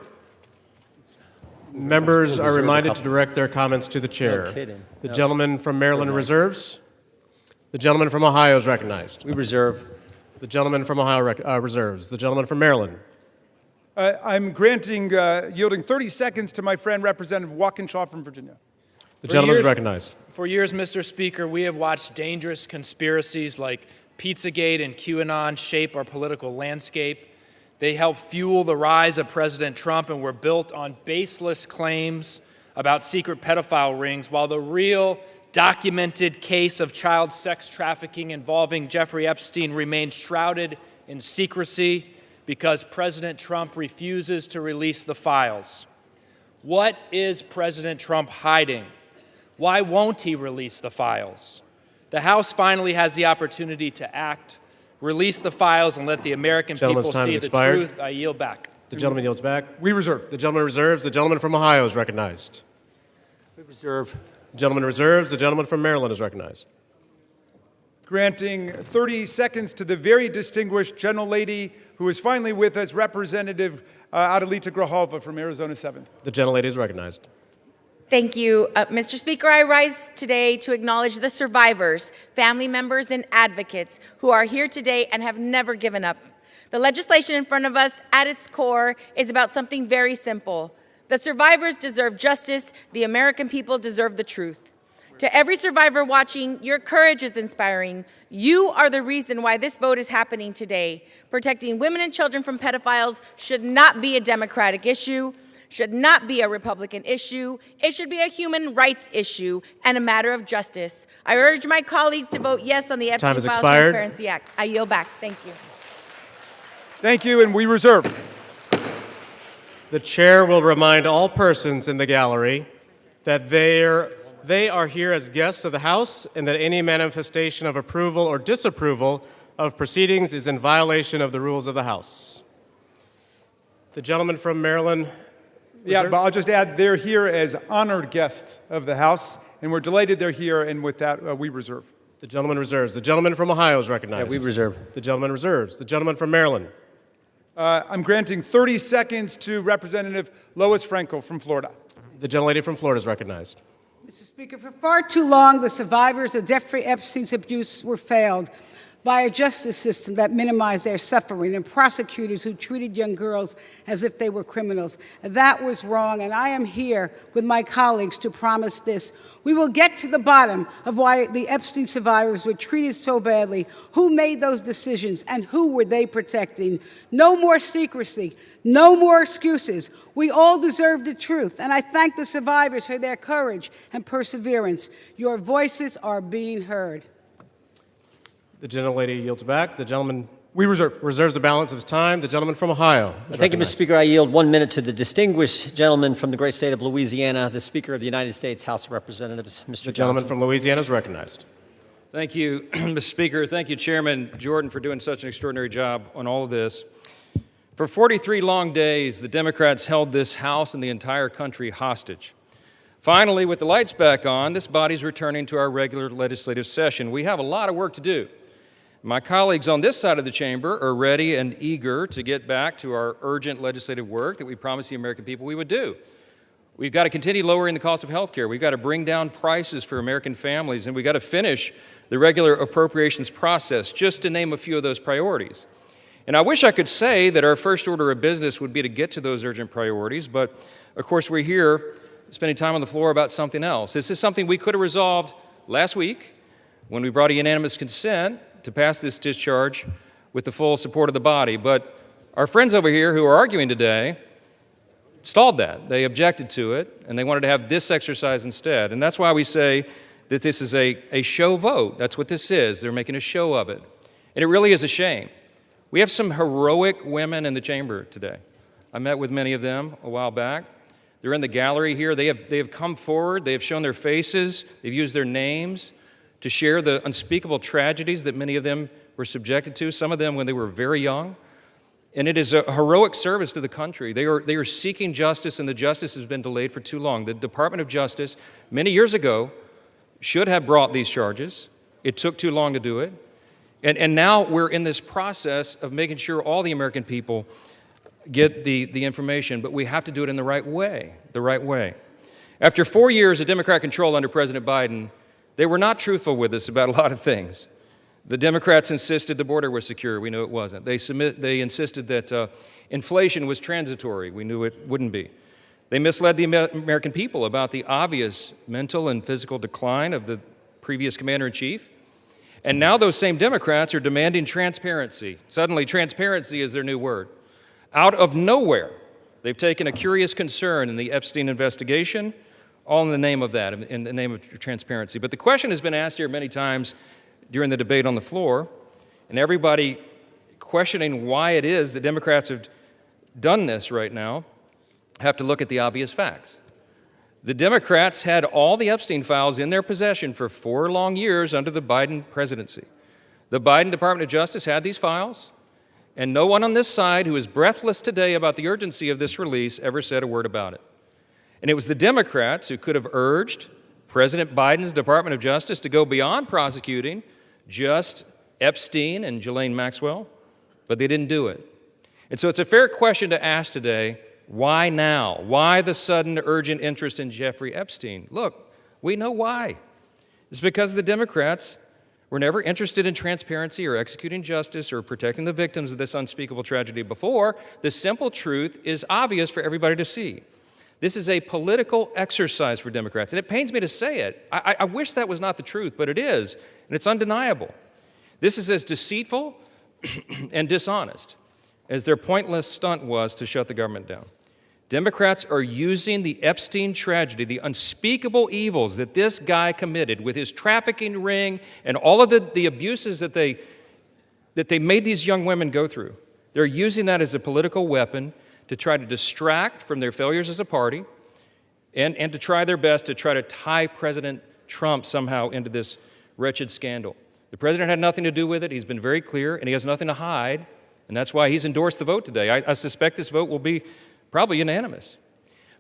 Members are reminded to direct their comments to the chair. No kidding. The No. gentleman from Maryland reserves. The gentleman from Ohio is recognized. We reserve. The gentleman from Ohio reserves. The gentleman from Maryland. I'm yielding 30 seconds to my friend, Representative Walkinshaw from Virginia. The gentleman is recognized. For years, Mr. Speaker, we have watched dangerous conspiracies like Pizzagate and QAnon shape our political landscape. They help fuel the rise of President Trump and were built on baseless claims about secret pedophile rings, while the real documented case of child sex trafficking involving Jeffrey Epstein remained shrouded in secrecy because President Trump refuses to release the files. What is President Trump hiding? Why won't he release the files? The House finally has the opportunity to act, release the files, and let the American people see the truth. I yield back. The gentleman yields back. We reserve. The gentleman reserves. The gentleman from Ohio is recognized. We reserve. The gentleman reserves. The gentleman from Maryland is recognized. Granting 30 seconds to the very distinguished gentlelady who is finally with us, Representative Adelita Grijalva from Arizona 7th. The gentlelady is recognized. Thank you, Mr. Speaker. I rise today to acknowledge the survivors, family members, and advocates who are here today and have never given up. The legislation in front of us, at its core, is about something very simple. The survivors deserve justice. The American people deserve the truth. To every survivor watching, your courage is inspiring. You are the reason why this vote is happening today. Protecting women and children from pedophiles should not be a Democratic issue, should not be a Republican issue. It should be a human rights issue and a matter of justice. I urge my colleagues to vote yes on the Epstein Transparency Act. I yield back. Thank you. Thank you, and we reserve. The chair will remind all persons in the gallery that they are here as guests of the House and that any manifestation of approval or disapproval of proceedings is in violation of the rules of the House. The gentleman from Maryland. Yeah, but I'll just add they're here as honored guests of the House, and we're delighted they're here, and with that, we reserve. The gentleman reserves. The gentleman from Ohio is recognized. Yeah, we reserve. The gentleman reserves. The gentleman from Maryland. I'm granting 30 seconds to Representative Lois Franco from Florida. The gentlelady from Florida is recognized. Mr. Speaker, for far too long, the survivors of Jeffrey Epstein's abuse were failed by a justice system that minimized their suffering and prosecutors who treated young girls as if they were criminals. That was wrong, and I am here with my colleagues to promise this. We will get to the bottom of why the Epstein survivors were treated so badly, who made those decisions, and who were they protecting. No more secrecy, no more excuses. We all deserve the truth, and I thank the survivors for their courage and perseverance. Your voices are being heard. The gentlelady yields back. The gentleman reserves the balance of his time. The gentleman from Ohio. Thank you, Mr. Speaker. I yield 1 minute to the distinguished gentleman from the great state of Louisiana, the Speaker of the United States House of Representatives, Mr. The gentleman from Louisiana is recognized. Thank you, Mr. Speaker. Thank you, Chairman Jordan, for doing such an extraordinary job on all of this. For 43 long days, the Democrats held this House and the entire country hostage. Finally, with the lights back on, this body's returning to our regular legislative session. We have a lot of work to do. My colleagues on this side of the chamber are ready and eager to get back to our urgent legislative work that we promised the American people we would do. We've got to continue lowering the cost of health care. We've got to bring down prices for American families, and we've got to finish the regular appropriations process, just to name a few of those priorities. And I wish I could say that our first order of business would be to get to those urgent priorities, but of course we're here spending time on the floor about something else. This is something we could have resolved last week when we brought a unanimous consent to pass this discharge with the full support of the body. But our friends over here who are arguing today stalled that. They objected to it, and they wanted to have this exercise instead. And that's why we say that this is a show vote. That's what this is. They're making a show of it. And it really is a shame. We have some heroic women in the chamber today. I met with many of them a while back. They're in the gallery here. They have come forward. They have shown their faces. They've used their names to share the unspeakable tragedies that many of them were subjected to, some of them when they were very young. And it is a heroic service to the country. They are seeking justice, and the justice has been delayed for too long. The Department of Justice, many years ago, should have brought these charges. It took too long to do it. And now we're in this process of making sure all the American people get the information, but we have to do it in the right way, After 4 years of Democrat control under President Biden, they were not truthful with us about a lot of things. The Democrats insisted the border was secure. We knew it wasn't. They insisted that inflation was transitory. We knew it wouldn't be. They misled the American people about the obvious mental and physical decline of the previous commander-in-chief. And now those same Democrats are demanding transparency. Suddenly, transparency is their new word. Out of nowhere, they've taken a curious concern in the Epstein investigation, all in the name of that, in the name of transparency. But the question has been asked here many times during the debate on the floor, and everybody questioning why it is that Democrats have done this right now have to look at the obvious facts. The Democrats had all the Epstein files in their possession for 4 long years under the Biden presidency. The Biden Department of Justice had these files, and no one on this side who is breathless today about the urgency of this release ever said a word about it. And it was the Democrats who could have urged President Biden's Department of Justice to go beyond prosecuting just Epstein and Ghislaine Maxwell, but they didn't do it. And so it's a fair question to ask today, why now? Why the sudden urgent interest in Jeffrey Epstein? Look, we know why. It's because the Democrats were never interested in transparency or executing justice or protecting the victims of this unspeakable tragedy before. The simple truth is obvious for everybody to see. This is a political exercise for Democrats, and it pains me to say it. I wish that was not the truth, but it is, and it's undeniable. This is as deceitful and dishonest as their pointless stunt was to shut the government down. Democrats are using the Epstein tragedy, the unspeakable evils that this guy committed with his trafficking ring and all of the abuses that they made these young women go through. They're using that as a political weapon to try to distract from their failures as a party and to try their best to try to tie President Trump somehow into this wretched scandal. The president had nothing to do with it. He's been very clear, and he has nothing to hide, and that's why he's endorsed the vote today. I suspect this vote will be probably unanimous.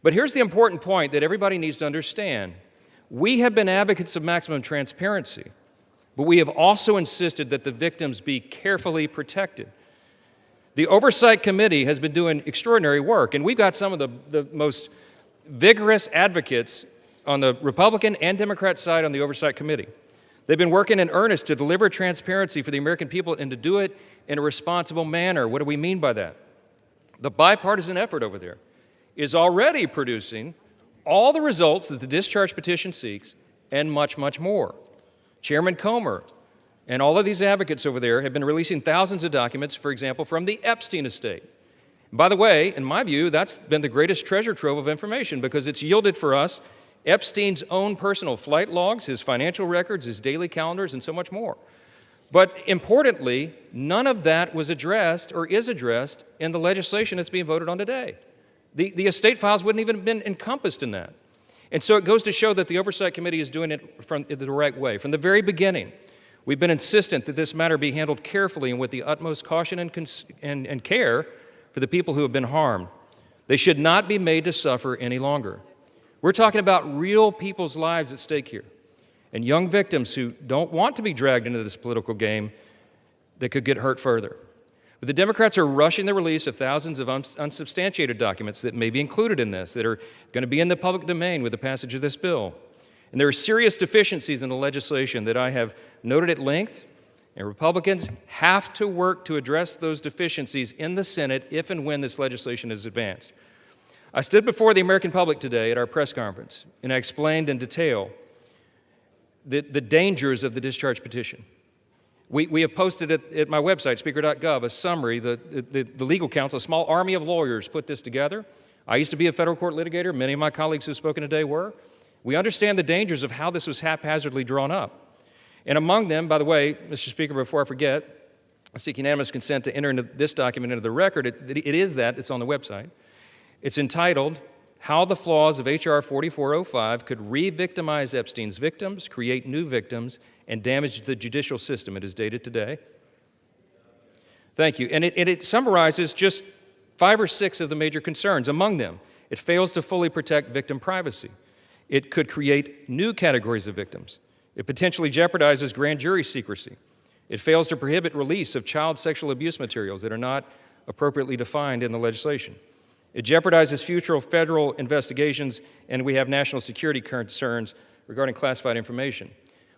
But here's the important point that everybody needs to understand. We have been advocates of maximum transparency, but we have also insisted that the victims be carefully protected. The Oversight Committee has been doing extraordinary work, and we've got some of the most vigorous advocates on the Republican and Democrat side on the Oversight Committee. They've been working in earnest to deliver transparency for the American people and to do it in a responsible manner. What do we mean by that? The bipartisan effort over there is already producing all the results that the discharge petition seeks and much, much more. Chairman Comer and all of these advocates over there have been releasing thousands of documents, for example, from the Epstein estate. By the way, in my view, that's been the greatest treasure trove of information because it's yielded for us Epstein's own personal flight logs, his financial records, his daily calendars, and so much more. But importantly, none of that was addressed or is addressed in the legislation that's being voted on today. The estate files wouldn't even have been encompassed in that. And so it goes to show that the Oversight Committee is doing it from the right way. From the very beginning, we've been insistent that this matter be handled carefully and with the utmost caution and care for the people who have been harmed. They should not be made to suffer any longer. We're talking about real people's lives at stake here, and young victims who don't want to be dragged into this political game that could get hurt further. But the Democrats are rushing the release of thousands of unsubstantiated documents that may be included in this, that are going to be in the public domain with the passage of this bill. And there are serious deficiencies in the legislation that I have noted at length, and Republicans have to work to address those deficiencies in the Senate if and when this legislation is advanced. I stood before the American public today at our press conference, and I explained in detail the dangers of the discharge petition. We have posted at my website, speaker.gov, a summary. The legal counsel, a small army of lawyers, put this together. I used to be a federal court litigator. Many of my colleagues who have spoken today were. We understand the dangers of how this was haphazardly drawn up. And among them, by the way, Mr. Speaker, before I forget, I seek unanimous consent to enter into this document into the record. It's on the website. It's entitled, How the Flaws of H.R. 4405 Could Re-Victimize Epstein's Victims, Create New Victims, and Damage the Judicial System. It is dated today. Thank you. And it summarizes just 5 or 6 of the major concerns. Among them, it fails to fully protect victim privacy. It could create new categories of victims. It potentially jeopardizes grand jury secrecy. It fails to prohibit release of child sexual abuse materials that are not appropriately defined in the legislation. It jeopardizes future federal investigations, and we have national security concerns regarding classified information.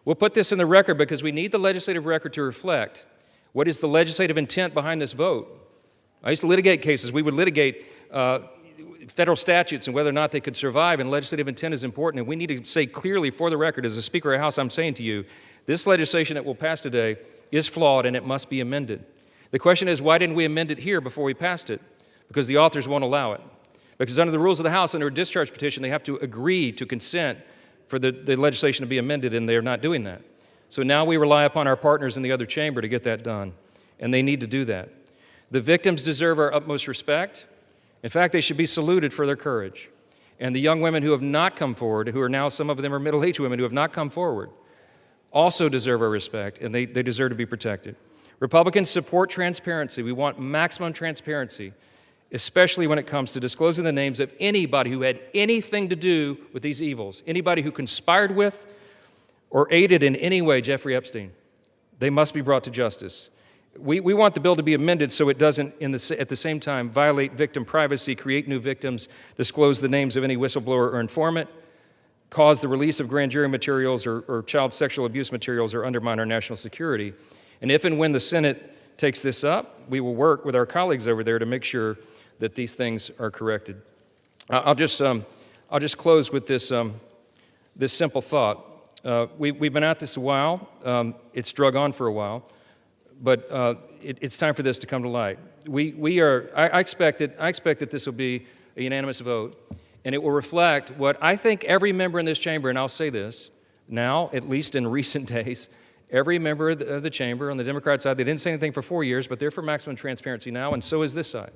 We'll put this in the record because we need the legislative record to reflect what is the legislative intent behind this vote. I used to litigate cases. We would litigate federal statutes and whether or not they could survive, and legislative intent is important, and we need to say clearly for the record, as a Speaker of the House, I'm saying to you, this legislation that will pass today is flawed and it must be amended. The question is, why didn't we amend it here before we passed it? Because the authors won't allow it. Because under the rules of the House, under a discharge petition, they have to agree to consent for the legislation to be amended, and they're not doing that. So now we rely upon our partners in the other chamber to get that done, and they need to do that. The victims deserve our utmost respect. In fact, they should be saluted for their courage. And the young women who have not come forward, who are now, some of them are middle-aged women who have not come forward, also deserve our respect, and they deserve to be protected. Republicans support transparency. We want maximum transparency, especially when it comes to disclosing the names of anybody who had anything to do with these evils, anybody who conspired with or aided in any way Jeffrey Epstein. They must be brought to justice. We want the bill to be amended so it doesn't, at the same time, violate victim privacy, create new victims, disclose the names of any whistleblower or informant, cause the release of grand jury materials or child sexual abuse materials, or undermine our national security. And if and when the Senate takes this up, we will work with our colleagues over there to make sure that these things are corrected. I'll just close with this simple thought. We've been at this a while. It's drug on for a while, but it's time for this to come to light. I expect that this will be a unanimous vote, and it will reflect what I think every member in this chamber, and I'll say this now, at least in recent days, every member of the chamber on the Democrat side, they didn't say anything for 4 years, but they're for maximum transparency now, and so is this side.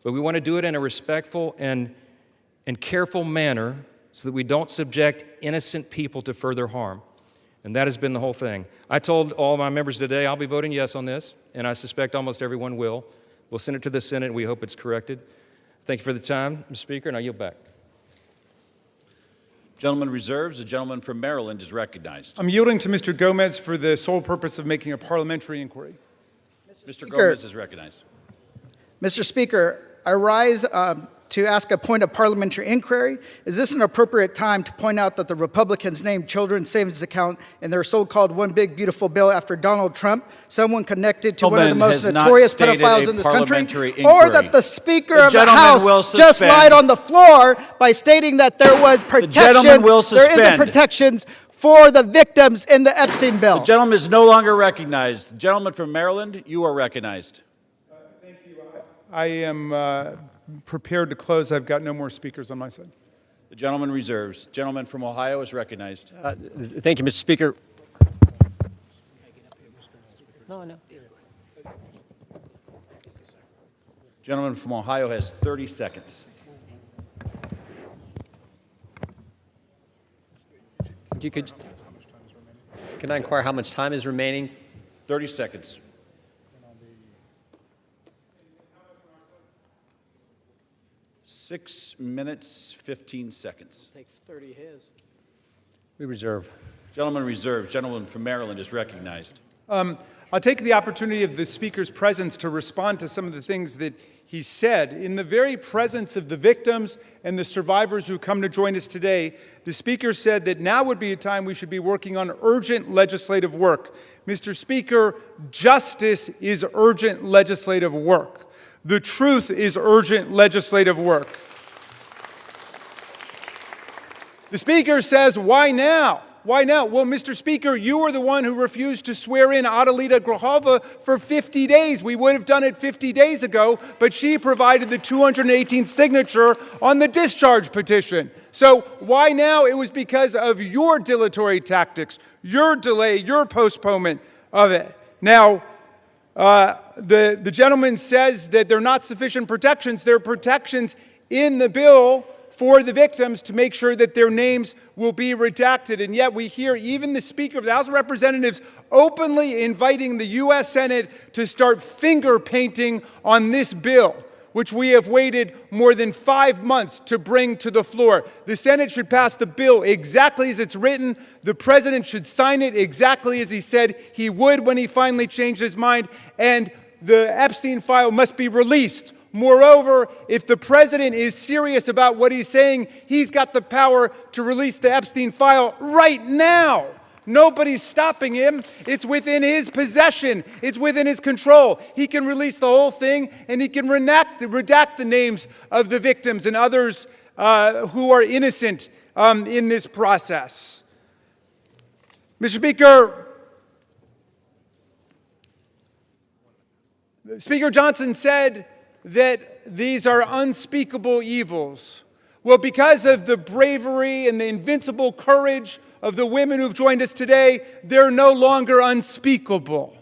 But we want to do it in a respectful and careful manner so that we don't subject innocent people to further harm. And that has been the whole thing. I told all my members today I'll be voting yes on this, and I suspect almost everyone will. We'll send it to the Senate, and we hope it's corrected. Thank you for the time, Mr. Speaker, and I yield back. Gentleman reserves. The gentleman from Maryland is recognized. I'm yielding to Mr. Gomez for the sole purpose of making a parliamentary inquiry. Mr. Gomez is recognized. Mr. Speaker, I rise to ask a point of parliamentary inquiry. Is this an appropriate time to point out that the Republicans named children's savings account in their so-called one big beautiful bill after Donald Trump, someone connected to one of the most notorious pedophiles in this country, or that the Speaker of the House just lied on the floor by stating that there was protections, there isn't protections for the victims in the Epstein bill. The gentleman is no longer recognized. The gentleman from Maryland, you are recognized. Thank you. I am prepared to close. I've got no more speakers on my side. The gentleman reserves. Gentleman from Ohio is recognized. Thank you, Mr. Speaker. No. Gentleman from Ohio has 30 seconds. Can I inquire how much time is remaining? 30 seconds. Six minutes, 15 seconds. Take 30 his. We reserve. Gentleman reserved. Gentleman from Maryland is recognized. I'll take the opportunity of the Speaker's presence to respond to some of the things that he said. In the very presence of the victims and the survivors who come to join us today, the Speaker said that now would be a time we should be working on urgent legislative work. Mr. Speaker, justice is urgent legislative work. The truth is urgent legislative work. The Speaker says, why now? Why now? Well, Mr. Speaker, you were the one who refused to swear in Adelita Grahova for 50 days. We would have done it 50 days ago, but she provided the 218th signature on the discharge petition. So why now? It was because of your dilatory tactics, your delay, your postponement of it. Now, the gentleman says that there are not sufficient protections. There are protections in the bill for the victims to make sure that their names will be redacted. And yet we hear even the Speaker of the House of Representatives openly inviting the U.S. Senate to start finger painting on this bill, which we have waited more than 5 months to bring to the floor. The Senate should pass the bill exactly as it's written. The President should sign it exactly as he said he would when he finally changed his mind. And the Epstein file must be released. Moreover, if the President is serious about what he's saying, he's got the power to release the Epstein file right now. Nobody's stopping him. It's within his possession. It's within his control. He can release the whole thing, and he can redact the names of the victims and others who are innocent in this process. Mr. Speaker, Speaker Johnson said that these are unspeakable evils. Well, because of the bravery and the invincible courage of the women who've joined us today, they're no longer unspeakable.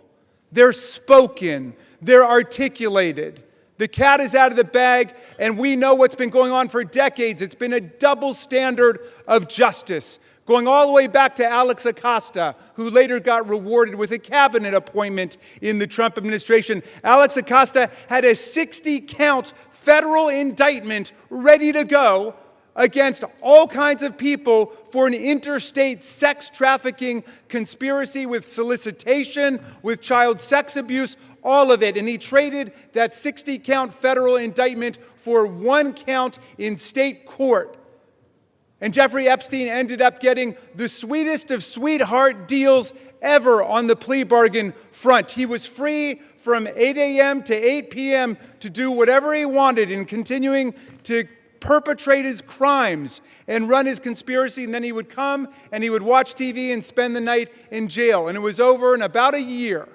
They're spoken. They're articulated. The cat is out of the bag, and we know what's been going on for decades. It's been a double standard of justice, going all the way back to Alex Acosta, who later got rewarded with a cabinet appointment in the Trump administration. Alex Acosta had a 60-count federal indictment ready to go against all kinds of people for an interstate sex trafficking conspiracy with solicitation, with child sex abuse, all of it. And he traded that 60-count federal indictment for 1 count in state court. And Jeffrey Epstein ended up getting the sweetest of sweetheart deals ever on the plea bargain front. He was free from 8 a.m. to 8 p.m. to do whatever he wanted and continuing to perpetrate his crimes and run his conspiracy. And then he would come and he would watch TV and spend the night in jail. And it was over in about a year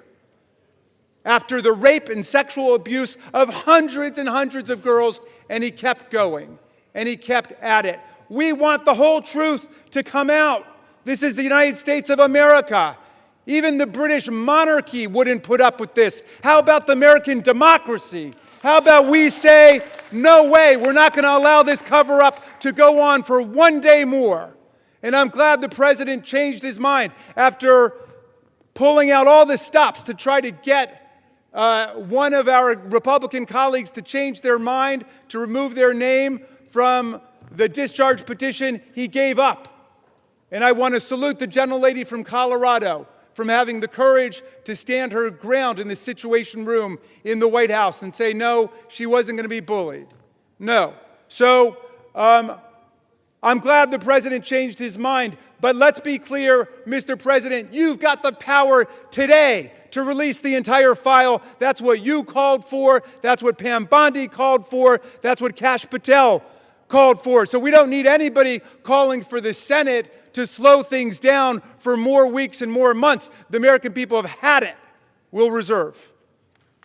after the rape and sexual abuse of hundreds and hundreds of girls. And he kept going and he kept at it. We want the whole truth to come out. This is the United States of America. Even the British monarchy wouldn't put up with this. How about the American democracy? How about we say, no way, we're not going to allow this cover-up to go on for 1 day more. And I'm glad the President changed his mind after pulling out all the stops to try to get one of our Republican colleagues to change their mind, to remove their name from the discharge petition. He gave up. And I want to salute the gentlelady from Colorado from having the courage to stand her ground in the Situation Room in the White House and say, no, she wasn't going to be bullied. No. So I'm glad the President changed his mind. But let's be clear, Mr. President, you've got the power today to release the entire file. That's what you called for. That's what Pam Bondi called for. That's what Kash Patel called for. So we don't need anybody calling for the Senate to slow things down for more weeks and more months. The American people have had it. We'll reserve.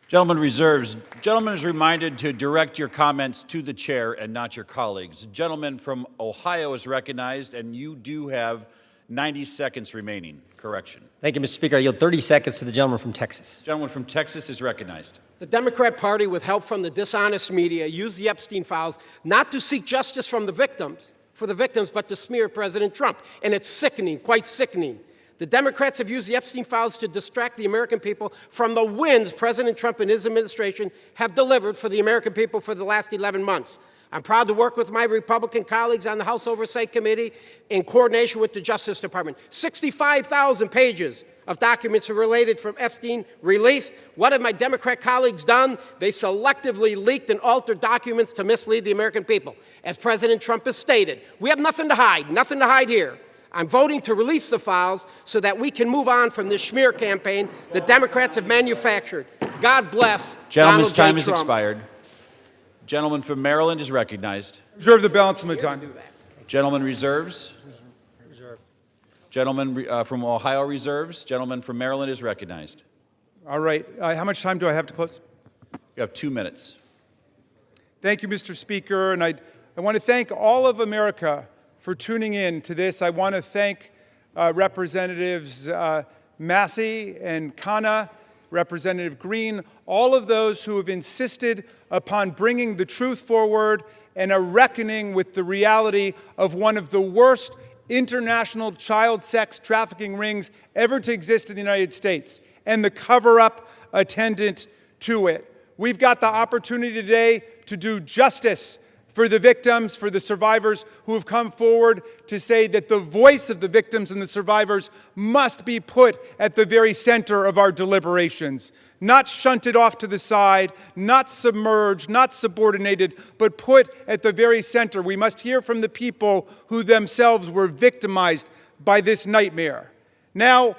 Gentleman reserves. Gentleman is reminded to direct your comments to the chair and not your colleagues. The gentleman from Ohio is recognized, and you do have 90 seconds remaining. Correction. Thank you, Mr. Speaker. I yield 30 seconds to the gentleman from Texas. Gentleman from Texas is recognized. The Democrat Party, with help from the dishonest media, used the Epstein files not to seek justice from the victims, but to smear President Trump. And it's sickening, quite sickening. The Democrats have used the Epstein files to distract the American people from the wins President Trump and his administration have delivered for the American people for the last 11 months. I'm proud to work with my Republican colleagues on the House Oversight Committee in coordination with the Justice Department. 65,000 pages of documents are related from Epstein released. What have my Democrat colleagues done? They selectively leaked and altered documents to mislead the American people. As President Trump has stated, we have nothing to hide here. I'm voting to release the files so that we can move on from this smear campaign the Democrats have manufactured. God bless Gentleman's Donald J. time Trump. has expired. Gentleman from Maryland is recognized. Reserve the balance of my time. Gentleman reserves. Gentleman from Ohio reserves. Gentleman from Maryland is recognized. All right. How much time do I have to close? You have 2 minutes. Thank you, Mr. Speaker. And I want to thank all of America for tuning in to this. I want to thank Representatives Massey and Khanna, Representative Green, all of those who have insisted upon bringing the truth forward and a reckoning with the reality of one of the worst international child sex trafficking rings ever to exist in the United States and the cover-up attendant to it. We've got the opportunity today to do justice for the victims, for the survivors who have come forward to say that the voice of the victims and the survivors must be put at the very center of our deliberations. Not shunted off to the side, not submerged, not subordinated, but put at the very center. We must hear from the people who themselves were victimized by this nightmare. Now,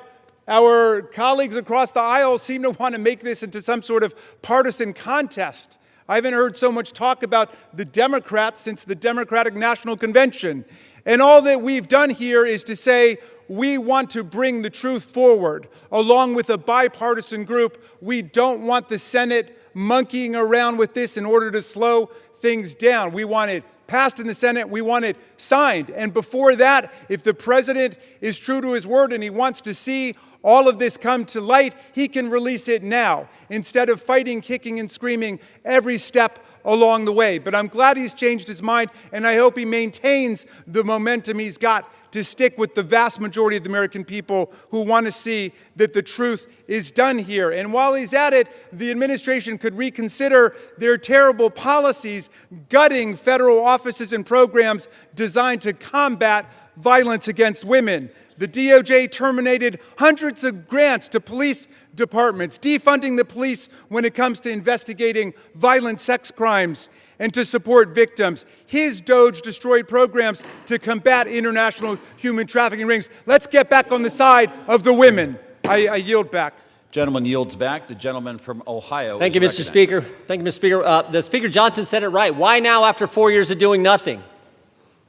our colleagues across the aisle seem to want to make this into some sort of partisan contest. I haven't heard so much talk about the Democrats since the Democratic National Convention. And all that we've done here is to say, we want to bring the truth forward, along with a bipartisan group. We don't want the Senate monkeying around with this in order to slow things down. We want it passed in the Senate. We want it signed. And before that, if the president is true to his word and he wants to see all of this come to light, he can release it now, instead of fighting, kicking, and screaming every step along the way. But I'm glad he's changed his mind, and I hope he maintains the momentum he's got to stick with the vast majority of the American people who want to see that the truth is done here. And while he's at it, the administration could reconsider their terrible policies gutting federal offices and programs designed to combat violence against women. The DOJ terminated hundreds of grants to police departments, defunding the police when it comes to investigating violent sex crimes and to support victims. His DOJ destroyed programs to combat international human trafficking rings. Let's get back on the side of the women. I yield back. Gentleman yields back. The gentleman from Ohio. Thank you, Mr. Speaker. Thank you, Mr. Speaker. The Speaker Johnson said it right. Why now after 4 years of doing nothing?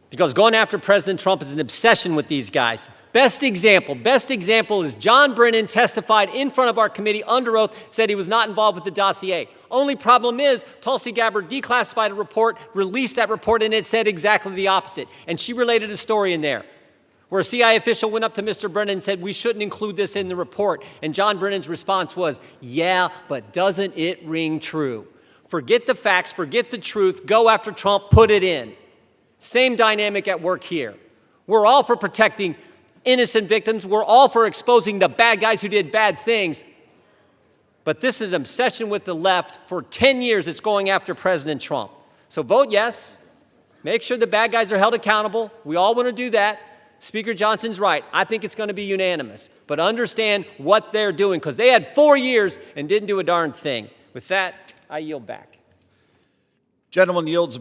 Because going after President Trump is an obsession with these guys. Best example is John Brennan testified in front of our committee under oath, said he was not involved with the dossier. Only problem is Tulsi Gabbard declassified a report, released that report, and it said exactly the opposite. And she related a story in there where a CIA official went up to Mr. Brennan and said, we shouldn't include this in the report. And John Brennan's response was, yeah, but doesn't it ring true? Forget the facts, forget the truth, go after Trump, put it in. Same dynamic at work here. We're all for protecting innocent victims. We're all for exposing the bad guys who did bad things. But this is an obsession with the left. For 10 years, it's going after President Trump. So vote yes. Make sure the bad guys are held accountable. We all want to do that. Speaker Johnson's right. I think it's going to be unanimous. But understand what they're doing, because they had 4 years and didn't do a darn thing. With that, I yield back. Gentleman yields